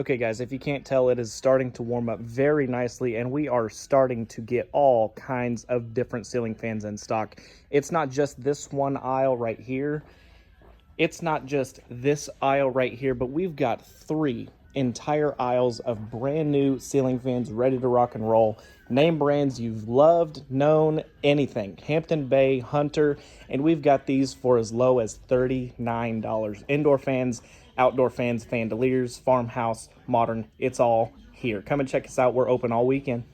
Okay, guys, if you can't tell, it is starting to warm up very nicely, and we are starting to get all kinds of different ceiling fans in stock. It's not just this one aisle right here. It's not just this aisle right here, but we've got 3 entire aisles of brand new ceiling fans ready to rock and roll. Name brands you've loved, known, anything. Hampton Bay, Hunter, and we've got these for as low as $39. Indoor fans, outdoor fans, Fandeliers, farmhouse, modern, it's all here. Come and check us out. We're open all weekend.